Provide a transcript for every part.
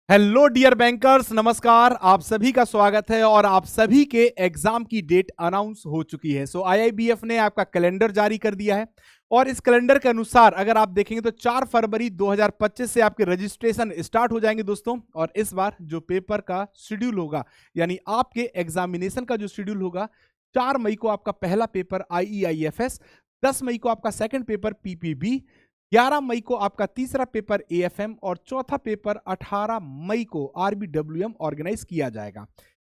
Hello dear bankers, नमस्कार। आप सभी का स्वागत है और आप सभी के एग्जाम की डेट अनाउंस हो चुकी है। सो आईआईबीएफ ने आपका कैलेंडर जारी कर दिया है और इस कैलेंडर के अनुसार अगर आप देखेंगे तो 4 फरवरी 2025 से आपके रजिस्ट्रेशन स्टार्ट हो जाएंगे दोस्तों। और इस बार जो पेपर का शेड्यूल होगा, यानी आपके एग्जामिनेशन का जो शेड्यूल होगा, 4 मई को आपका पहला पेपर आईईआईएफएस, 10 मई को आपका सेकंड पेपर पीपीबी, 11 मई को आपका तीसरा पेपर एएफएम और चौथा पेपर 18 मई को आरबीडब्ल्यूएम ऑर्गेनाइज किया जाएगा।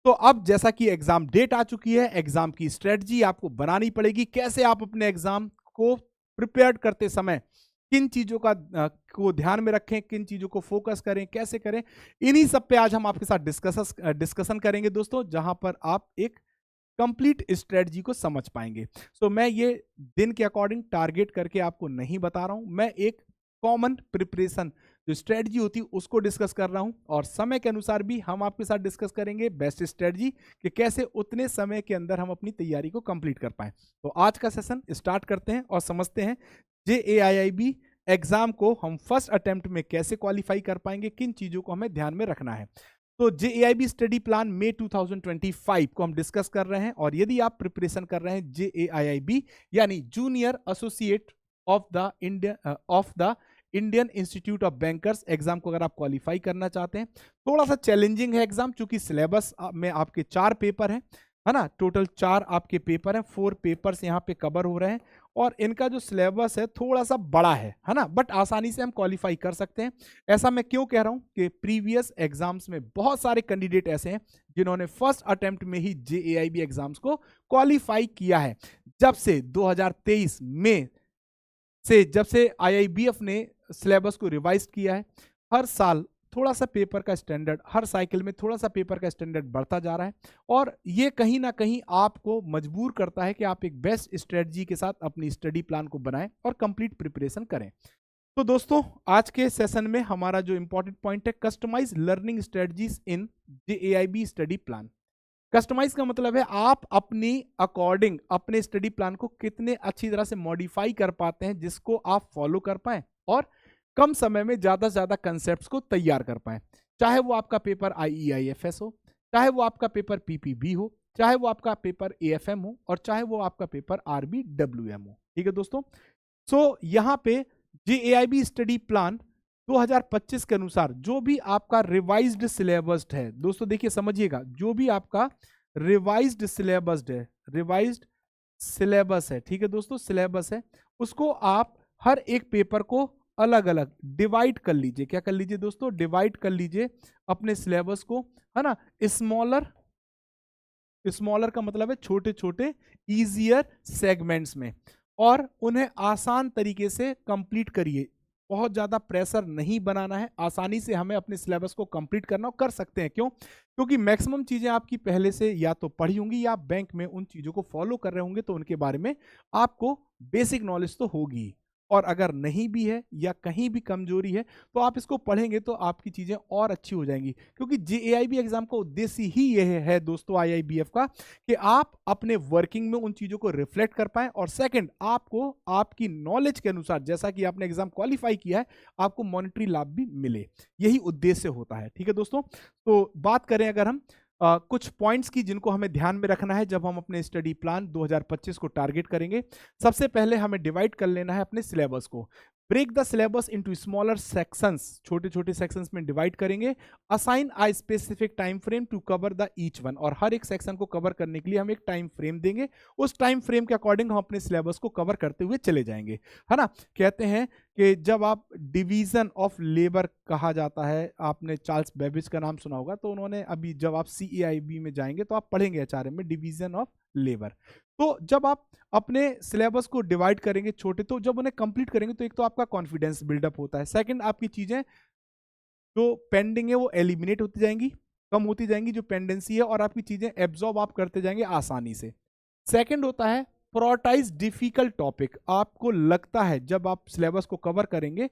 तो अब जैसा कि एग्जाम डेट आ चुकी है, एग्जाम की स्ट्रेटजी आपको बनानी पड़ेगी। कैसे आप अपने एग्जाम को प्रिपेयर करते समय किन चीजों को ध्यान में रखें, किन चीजों को फोकस करें, कैसे करें, इन्हीं सब पे आज हम आपके साथ डिस्कशन करेंगे दोस्तों, जहां पर आप एक कंप्लीट स्ट्रेटजी को समझ पाएंगे। सो मैं ये दिन के अकॉर्डिंग टारगेट करके आपको नहीं बता रहा हूं, मैं एक कॉमन प्रिपरेशन जो स्ट्रेटजी होती है उसको डिस्कस कर रहा हूं और समय के अनुसार भी हम आपके साथ डिस्कस करेंगे बेस्ट स्ट्रेटजी कि कैसे उतने समय के अंदर हम अपनी तैयारी को कंप्लीट कर पाए। तो आज का सेशन स्टार्ट करते हैं और समझते हैं जेएआईआईबी एग्जाम को हम फर्स्ट अटेम्प्ट में कैसे क्वालिफाई कर पाएंगे, किन चीजों को हमें ध्यान में रखना है। तो जेएआईबी स्टडी प्लान मई 2025 को हम डिस्कस कर रहे हैं और यदि आप प्रिपरेशन कर रहे हैं जेएआईबी यानी junior associate of the Indian institute of bankers exam को अगर आप क्वालिफाई करना चाहते हैं, थोड़ा सा चैलेंजिंग है एग्जाम, क्योंकि सिलेबस में आपके 4 पेपर हैं, है ना। टोटल 4 आपके पेपर हैं, 4 पेपर्स यहाँ पे कवर हो रहे हैं और इनका जो सिलेबस है थोड़ा सा बड़ा है ना, बट आसानी से हम क्वालिफाई कर सकते हैं। ऐसा मैं क्यों कह रहा हूं कि प्रीवियस एग्जाम्स में बहुत सारे कैंडिडेट ऐसे हैं जिन्होंने फर्स्ट अटेम्प्ट में ही जेएआईबी एग्जाम्स को क्वालिफाई किया है। जब से 2023 में से जब से आईआईबीएफ ने सिलेबस को रिवाइज किया है, हर साल थोड़ा सा पेपर का स्टैंडर्ड, हर साइकिल में थोड़ा सा पेपर का स्टैंडर्ड बढ़ता जा रहा है और ये कहीं ना कहीं आपको मजबूर करता है कि आप एक बेस्ट स्ट्रेटजी के साथ अपनी स्टडी प्लान को बनाएं और कंप्लीट प्रिपरेशन करें। तो दोस्तों, आज के सेशन में हमारा जो इंपॉर्टेंट पॉइंट है, customise learning strategies in JAIIB study plan. Customise का मतलब है आप अपनी अकॉर्डिंग अपने स्टडी प्लान को कितने अच्छी तरह से मॉडिफाई कर पाते हैं जिसको आप फॉलो कर पाएं और कम समय में ज्यादा से ज्यादा कंसेप्ट को तैयार कर पाएं। चाहे वो आपका पेपर आईईआईएफएस हो, चाहे वो आपका पेपर पीपीबी हो, चाहे वो आपका पेपर एएफएम हो और चाहे वो आपका पेपर आरबीडब्ल्यूएम हो। ठीक है दोस्तों। सो यहां पे जेएआईबी स्टडी प्लान 2025 के अनुसार जो भी आपका रिवाइज्ड सिलेबस है, दोस्तों देखिए समझिएगा, जो भी आपका रिवाइज्ड सिलेबस है, रिवाइज्ड सिलेबस है, ठीक है दोस्तों, सिलेबस है, उसको आप हर एक पेपर को अलग अलग डिवाइड कर लीजिए। क्या कर लीजिए दोस्तों? डिवाइड कर लीजिए अपने सिलेबस को, है ना। स्मॉलर, स्मॉलर का मतलब है छोटे छोटे इजियर सेगमेंट्स में, और उन्हें आसान तरीके से कंप्लीट करिए। बहुत ज्यादा प्रेशर नहीं बनाना है, आसानी से हमें अपने सिलेबस को कंप्लीट करना और कर सकते हैं। क्यों? क्योंकि मैक्सिमम चीजें आपकी पहले से या तो पढ़ी होंगी या आप बैंक में उन चीजों को फॉलो कर रहे होंगे, तो उनके बारे में आपको बेसिक नॉलेज तो होगी। और अगर नहीं भी है या कहीं भी कमजोरी है तो आप इसको पढ़ेंगे तो आपकी चीजें और अच्छी हो जाएंगी। क्योंकि जेएआईबी एग्जाम का उद्देश्य ही यह है दोस्तों आईआईबीएफ का, कि आप अपने वर्किंग में उन चीजों को रिफ्लेक्ट कर पाएं और सेकंड, आपको आपकी नॉलेज के अनुसार, जैसा कि आपने एग्जाम क्वालिफाई किया है, आपको मॉनेटरी लाभ भी मिले। यही उद्देश्य होता है। ठीक है दोस्तों। तो बात करें अगर हम कुछ पॉइंट्स की जिनको हमें ध्यान में रखना है जब हम अपने स्टडी प्लान 2025 को टारगेट करेंगे। सबसे पहले हमें डिवाइड कर लेना है अपने सिलेबस को। Break the syllabus into smaller sections, छोटे छोटे सेक्शंस में डिवाइड करेंगे। Assign a specific time frame to cover the each one, और हर एक सेक्शन को कवर करने के लिए हम एक टाइम फ्रेम देंगे। उस टाइम फ्रेम के अकॉर्डिंग हम अपने सिलेबस को कवर करते हुए चले जाएंगे, है ना। कहते हैं कि जब आप डिवीजन ऑफ लेबर कहा जाता है, आपने चार्ल्स बेबेज का नाम सुना होगा, तो उन्होंने अभी जब आप सीईआईबी में जाएंगे तो आप पढ़ेंगे एचआरएम में डिवीजन ऑफ लेबर। तो जब आप अपने सिलेबस को डिवाइड करेंगे छोटे, तो जब उन्हें कंप्लीट करेंगे तो एक तो आपका कॉन्फिडेंस बिल्डअप होता है, सेकंड आपकी चीजें जो पेंडिंग है वो एलिमिनेट होती जाएंगी, कम होती जाएंगी जो पेंडेंसी है, और आपकी चीजें एब्जॉर्ब आप करते जाएंगे आसानी से। सेकंड होता है प्रायोरिटाइज डिफिकल्ट टॉपिक। आपको लगता है जब आप सिलेबस को कवर करेंगे,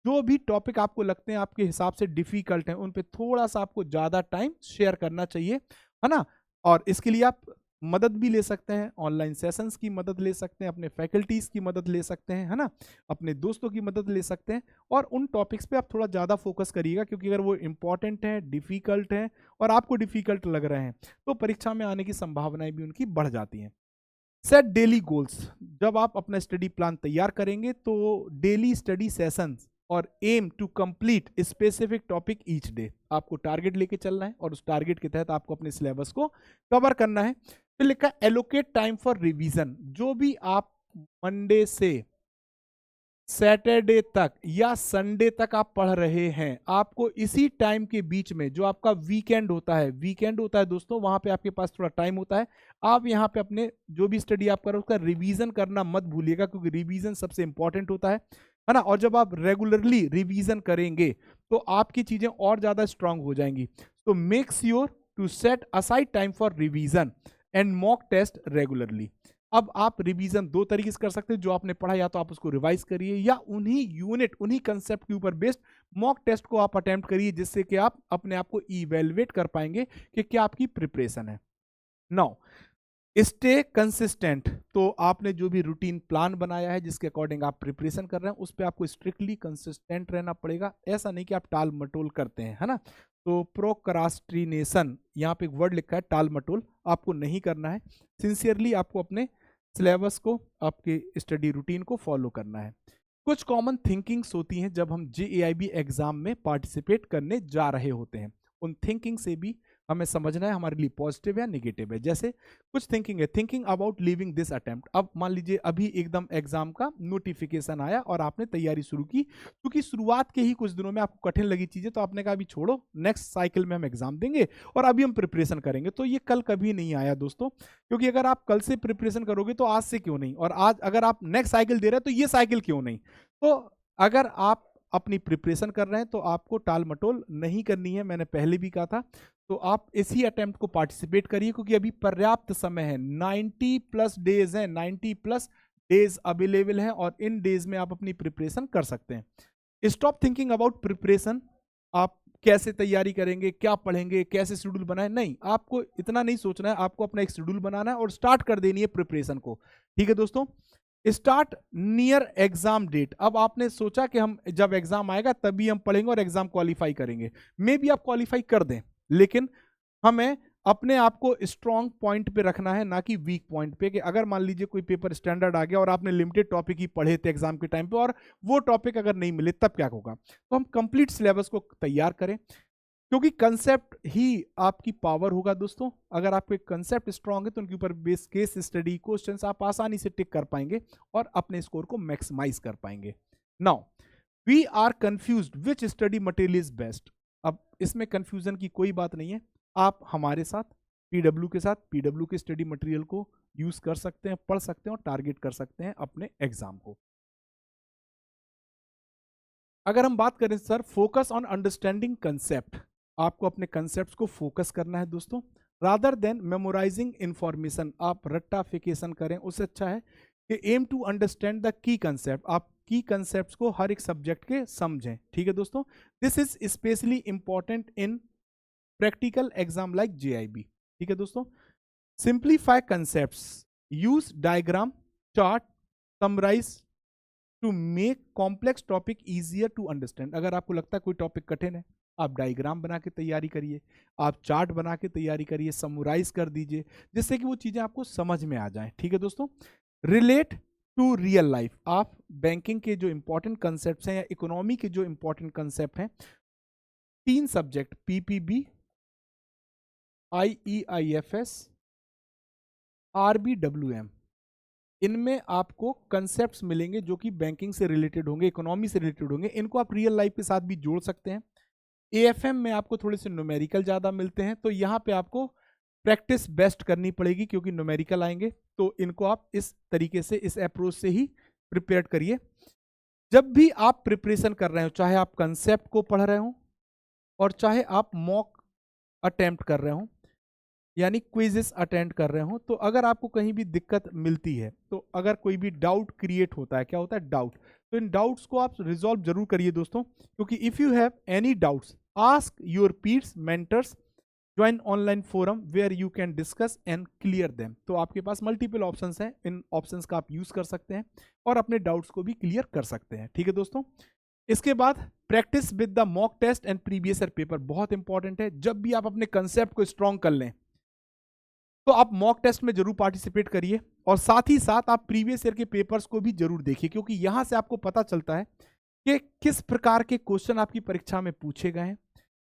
जो भी टॉपिक आपको लगते हैं आपके हिसाब से डिफिकल्ट हैं, उन पे थोड़ा सा आपको ज्यादा टाइम शेयर करना चाहिए, है ना। और इसके लिए आप मदद भी ले सकते हैं, ऑनलाइन सेशंस की मदद ले सकते हैं, अपने फैकल्टीज की मदद ले सकते हैं, है ना, अपने दोस्तों की मदद ले सकते हैं। और उन टॉपिक्स पे आप थोड़ा ज़्यादा फोकस करिएगा, क्योंकि अगर वो इंपॉर्टेंट हैं, डिफिकल्ट हैं और आपको डिफिकल्ट लग रहे हैं तो परीक्षा में आने की संभावनाएं भी उनकी बढ़ जाती हैं। Set daily goals. जब आप अपना स्टडी प्लान तैयार करेंगे तो डेली स्टडी सेशंस और aim to complete specific topic each day, आपको टारगेट लेके चलना है और उस टारगेट के तहत आपको अपने सिलेबस को कवर करना है। फिर लिखा एलोकेट टाइम फॉर रिवीजन। जो भी आप मंडे से सैटरडे तक या संडे तक आप पढ़ रहे हैं, आपको इसी टाइम के बीच में जो आपका वीकेंड होता है दोस्तों, वहां पे आपके पास थोड़ा टाइम होता है, आप यहाँ पे अपने जो भी स्टडी आप करो उसका रिवीजन करना मत भूलिएगा, क्योंकि रिवीजन सबसे इंपॉर्टेंट होता है ना। और जब आप रेगुलरली रिवीजन करेंगे तो आपकी चीजें और ज्यादा स्ट्रांग हो जाएंगी। तो make sure to set aside time for revision and mock test regularly. अब आप रिवीजन दो तरीके से कर सकते हैं, जो आपने पढ़ा या तो आप उसको रिवाइज करिए या उन्हीं यूनिट उन्हीं कंसेप्ट के ऊपर बेस्ड मॉक टेस्ट को आप अटेम्प्ट करिए, जिससे कि आप अपने आप को इवेलुएट कर पाएंगे कि क्या आपकी प्रिपरेशन है। Now stay consistent. तो आपने जो भी रूटीन प्लान बनाया है जिसके अकॉर्डिंग आप प्रिपरेशन कर रहे हैं, उस पर आपको स्ट्रिक्टली कंसिस्टेंट रहना पड़ेगा। ऐसा नहीं कि आप टाल मटोल करते हैं, है ना। तो प्रोक्रास्टिनेशन, यहाँ पे एक वर्ड लिखा है टाल मटोल, आपको नहीं करना है। सिंसियरली आपको अपने सिलेबस को, आपके स्टडी रूटीन को फॉलो करना है। कुछ कॉमन थिंकिंग्स होती हैं जब हम JAIB एग्जाम में पार्टिसिपेट करने जा रहे होते हैं, उन थिंकिंग से भी हमें समझना है हमारे लिए पॉजिटिव या नेगेटिव है। जैसे कुछ थिंकिंग है, thinking about leaving this attempt. अब मान लीजिए अभी एकदम एग्जाम का नोटिफिकेशन आया और आपने तैयारी शुरू की, क्योंकि शुरुआत के ही कुछ दिनों में आपको कठिन लगी चीजें, तो आपने कहा अभी छोड़ो, नेक्स्ट साइकिल में हम एग्जाम देंगे और अभी हम प्रिपरेशन करेंगे। तो ये कल कभी नहीं आया दोस्तों, क्योंकि अगर आप कल से प्रिपरेशन करोगे तो आज से क्यों नहीं, और आज अगर आप नेक्स्ट साइकिल दे रहे हैं तो ये साइकिल क्यों नहीं। तो अगर आप अपनी प्रिपरेशन कर रहे हैं तो आपको टाल मटोल नहीं करनी है, मैंने पहले भी कहा था। तो आप इसी अटेम्प्ट को पार्टिसिपेट करिए, क्योंकि अभी पर्याप्त समय है, 90+ डेज हैं, 90+ डेज अवेलेबल हैं और इन डेज में आप अपनी प्रिपरेशन कर सकते हैं। Stop thinking about preparation. आप कैसे तैयारी करेंगे, क्या पढ़ेंगे, कैसे शेड्यूल बनाए, नहीं, आपको इतना नहीं सोचना है, आपको अपना एक शेड्यूल बनाना है और स्टार्ट कर देनी है प्रिपरेशन को। ठीक है दोस्तों। Start near exam date. अब आपने सोचा कि हम जब एग्जाम आएगा तभी हम पढ़ेंगे और एग्जाम क्वालिफाई करेंगे, मे बी आप क्वालिफाई कर दें, लेकिन हमें अपने आप को स्ट्रॉन्ग पॉइंट पे रखना है, ना कि वीक पॉइंट पे। कि अगर मान लीजिए कोई पेपर स्टैंडर्ड आ गया और आपने लिमिटेड टॉपिक ही पढ़े थे एग्जाम के टाइम पे और वो टॉपिक अगर नहीं मिले तब क्या होगा। तो हम कंप्लीट सिलेबस को तैयार करें, क्योंकि कंसेप्ट ही आपकी पावर होगा दोस्तों। अगर आपके कंसेप्ट स्ट्रांग है तो उनके ऊपर बेस केस स्टडी क्वेश्चंस आप आसानी से टिक कर पाएंगे और अपने स्कोर को मैक्सिमाइज कर पाएंगे। Now we are confused which study material is best. अब इसमें कंफ्यूजन की कोई बात नहीं है, आप हमारे साथ PW के साथ PW के स्टडी मटेरियल को यूज कर सकते हैं, पढ़ सकते हैं और टारगेट कर सकते हैं अपने एग्जाम को। अगर हम बात करें sir, focus on understanding concept, आपको अपने कंसेप्ट को फोकस करना है दोस्तों, रादर देन मेमोराइजिंग इंफॉर्मेशन। आप रट्टाफिकेशन करें, उससे अच्छा है कि aim to understand the key concept, आप की कंसेप्ट को हर एक सब्जेक्ट के समझें। ठीक है दोस्तों। This is specially important in practical exam like JIB। ठीक है दोस्तों। Simplify concept, use diagram, chart, summarize to make complex topic easier to understand. अगर आपको लगता है कोई टॉपिक कठिन है, आप डायग्राम बना के तैयारी करिए, आप चार्ट बना के तैयारी करिए, समराइज कर दीजिए, जिससे कि वो चीजें आपको समझ में आ जाएं। ठीक है दोस्तों। Relate to real life. आप बैंकिंग के जो इंपॉर्टेंट कंसेप्ट हैं या इकोनॉमी के जो इंपॉर्टेंट कंसेप्ट हैं, 3 सब्जेक्ट PPB, IEIFS, RBWM, इनमें आपको कंसेप्ट्स मिलेंगे जो कि बैंकिंग से रिलेटेड होंगे, इकोनॉमी से रिलेटेड होंगे। इनको आप रियल लाइफ के साथ भी जोड़ सकते हैं। AFM में आपको थोड़े से न्यूमेरिकल ज़्यादा मिलते हैं, तो यहाँ पे आपको प्रैक्टिस बेस्ट करनी पड़ेगी, क्योंकि न्यूमेरिकल आएंगे। तो इनको आप इस तरीके से, इस अप्रोच से ही प्रिपेयर करिए। जब भी आप प्रिपरेशन कर रहे हो, चाहे आप कंसेप्ट को पढ़ रहे हो और चाहे आप मॉक अटेम्प्ट कर रहे हो, यानी क्विजेस अटेंड कर रहे हो, तो अगर आपको कहीं भी दिक्कत मिलती है, तो अगर कोई भी डाउट क्रिएट होता है, क्या होता है डाउट, तो इन डाउट्स को आप रिजॉल्व जरूर करिए दोस्तों। क्योंकि if you have any doubts, ask your peers, mentors, join online forum where you can discuss and clear them. तो आपके पास मल्टीपल ऑप्शंस हैं, इन ऑप्शंस का आप यूज कर सकते हैं और अपने डाउट्स को भी क्लियर कर सकते हैं। ठीक है दोस्तों, इसके बाद practice with the mock test and previous year paper बहुत इंपॉर्टेंट है। जब भी आप अपने कंसेप्ट को स्ट्रॉन्ग कर लें तो आप मॉक टेस्ट में जरूर पार्टिसिपेट करिए और साथ ही साथ आप प्रीवियस ईयर के पेपर्स को भी जरूर देखिए, क्योंकि यहां से आपको पता चलता है कि किस प्रकार के क्वेश्चन आपकी परीक्षा में पूछे गए हैं,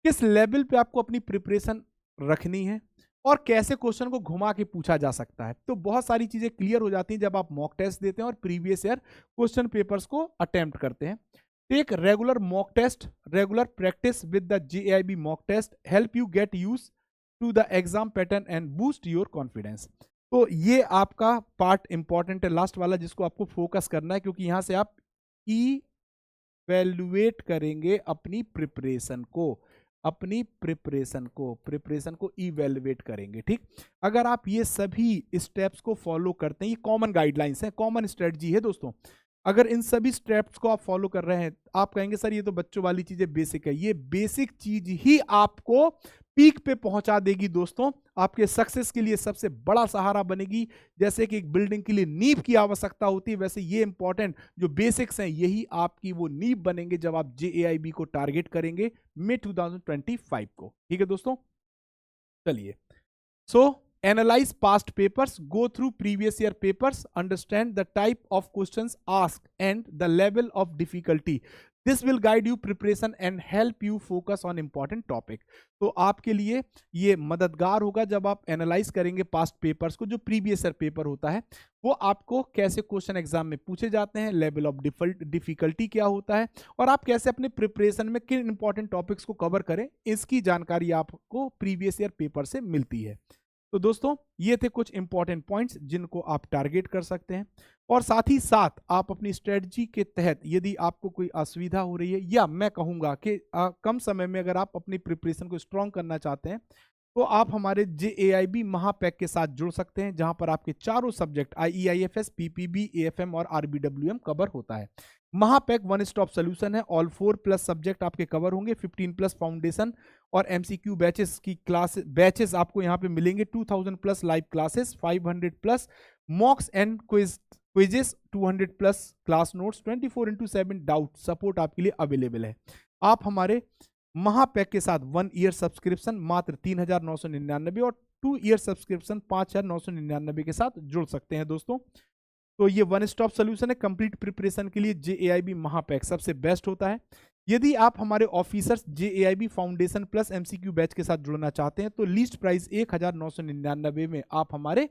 किस लेवल पे आपको अपनी प्रिपरेशन रखनी है और कैसे क्वेश्चन को घुमा के पूछा जा सकता है। तो बहुत सारी चीजें क्लियर हो जाती हैं जब आप मॉक टेस्ट देते हैं और प्रीवियस ईयर क्वेश्चन पेपर्स को अटेम्प्ट करते हैं। Take regular mock test, regular practice with the JAIB mock test help you get use to the exam pattern and boost your confidence. तो ये आपका पार्ट इंपॉर्टेंट है लास्ट वाला, जिसको आपको फोकस करना है, क्योंकि यहां से आप इवैल्यूएट करेंगे अपनी प्रिपरेशन को इवैल्यूएट करेंगे। ठीक, अगर आप ये सभी स्टेप्स को फॉलो करते हैं, ये कॉमन गाइडलाइंस है, कॉमन स्ट्रेटजी है दोस्तों, अगर इन सभी स्टेप्स को आप फॉलो कर रहे हैं, आप कहेंगे सर ये तो बच्चों वाली चीजें बेसिक है। ये बेसिक चीज ही आपको पीक पे पहुंचा देगी दोस्तों, आपके सक्सेस के लिए सबसे बड़ा सहारा बनेगी। जैसे कि एक बिल्डिंग के लिए नींव की आवश्यकता होती है, वैसे ये इंपॉर्टेंट जो बेसिक्स हैं यही आपकी वो नींव बनेंगे जब आप JAIB को टारगेट करेंगे मई 2025 को। ठीक है दोस्तों, चलिए, सो analyze past papers, go through previous year papers, understand the type of questions asked and the level of difficulty. This will guide you preparation and help you focus on important topic. तो आपके लिए ये मददगार होगा जब आप analyse करेंगे past papers को। जो प्रीवियस ईयर पेपर होता है वो आपको कैसे क्वेश्चन एग्जाम में पूछे जाते हैं, लेवल ऑफ डिफिकल्टी क्या होता है और आप कैसे अपने प्रिपरेशन में किन इंपॉर्टेंट टॉपिक्स को कवर करें, इसकी जानकारी आपको प्रीवियस ईयर पेपर से मिलती है। तो दोस्तों ये थे कुछ इंपॉर्टेंट पॉइंट्स जिनको आप टारगेट कर सकते हैं और साथ ही साथ आप अपनी स्ट्रेटजी के तहत यदि आपको कोई असुविधा हो रही है या मैं कहूंगा कि कम समय में अगर आप अपनी प्रिपरेशन को स्ट्रॉन्ग करना चाहते हैं तो आप हमारे JAIB महापैक के साथ जुड़ सकते हैं, जहां पर आपके चारों सब्जेक्ट IEIFS, PPB, AFM और RBWM कवर होता है। महापैक वन स्टॉप सोल्यूशन है, ऑल 4+ सब्जेक्ट आपके कवर होंगे, 15+ फाउंडेशन और MCQ बैचेस की बैचेस आपको यहाँ पे मिलेंगे, 2000+ live classes, 500+ मॉक्स and quizzes, 200+ class notes, 24/7 doubt support आपके लिए अवेलेबल है। आप हमारे महापैक के साथ 1 ईयर सब्सक्रिप्शन मात्र 3999 और 2 ईयर सब्सक्रिप्शन 5999 के साथ जुड़ सकते हैं दोस्तों। तो ये वन स्टॉप सोल्यूशन है कंप्लीट प्रिपरेशन के लिए। JAIB महापैक सबसे बेस्ट होता है। यदि आप हमारे officers JAIB foundation plus MCQ batch के साथ जुड़ना चाहते हैं तो लीस्ट प्राइस 1999 में आप हमारे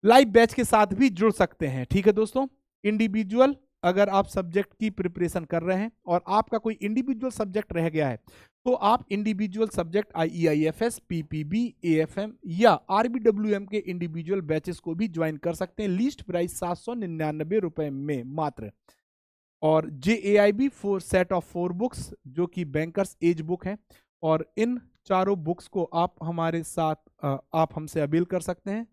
लाइव बैच के साथ भी जुड़ सकते हैं। ठीक है दोस्तों, इंडिविजुअल अगर आप सब्जेक्ट की प्रिपरेशन कर रहे हैं और आपका कोई इंडिविजुअल सब्जेक्ट रह गया है तो आप individual subject IEIFS, PPB, AFM या RBWM के इंडिविजुअल बैचेस को भी ज्वाइन कर सकते हैं। लीस्ट प्राइस 799 रुपए में मात्र। और JAIB 4 सेट ऑफ 4 बुक्स जो कि बैंकर्स एज बुक है और इन चारों बुक्स को आप हमारे साथ आप हमसे अवेल कर सकते हैं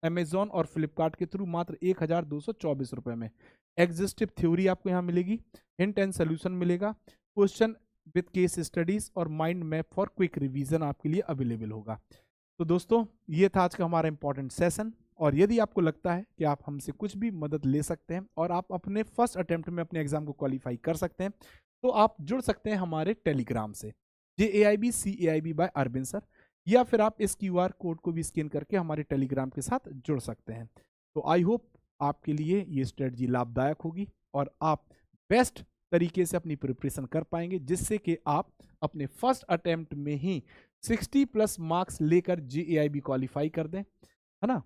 अमेजॉन और फ्लिपकार्ट के थ्रू मात्र 1224 रुपए में। एग्जिस्टिव थ्योरी आपको यहाँ मिलेगी, हिंट एंड सोल्यूशन मिलेगा, क्वेश्चन विद केस स्टडीज और mind map for quick revision आपके लिए अवेलेबल होगा। तो दोस्तों ये था आज का हमारा इंपॉर्टेंट सेशन और यदि आपको लगता है कि आप हमसे कुछ भी मदद ले सकते हैं और आप अपने फर्स्ट अटेम्प्ट में अपने एग्जाम को क्वालिफाई कर सकते हैं तो आप जुड़ सकते हैं हमारे टेलीग्राम से JAIB CAIB by Arvind sir, या फिर आप इस QR कोड को भी स्कैन करके हमारे टेलीग्राम के साथ जुड़ सकते हैं। तो आई होप आपके लिए ये स्ट्रेटजी लाभदायक होगी और आप बेस्ट तरीके से अपनी प्रिपरेशन कर पाएंगे, जिससे कि आप अपने फर्स्ट अटेम्प्ट में ही 60+ मार्क्स लेकर JAIB क्वालिफाई कर दें, है ना।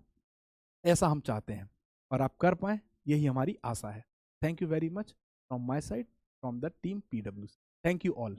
ऐसा हम चाहते हैं और आप कर पाएं, यही हमारी आशा है। Thank you very much from my side, from the team PWC। Thank you all.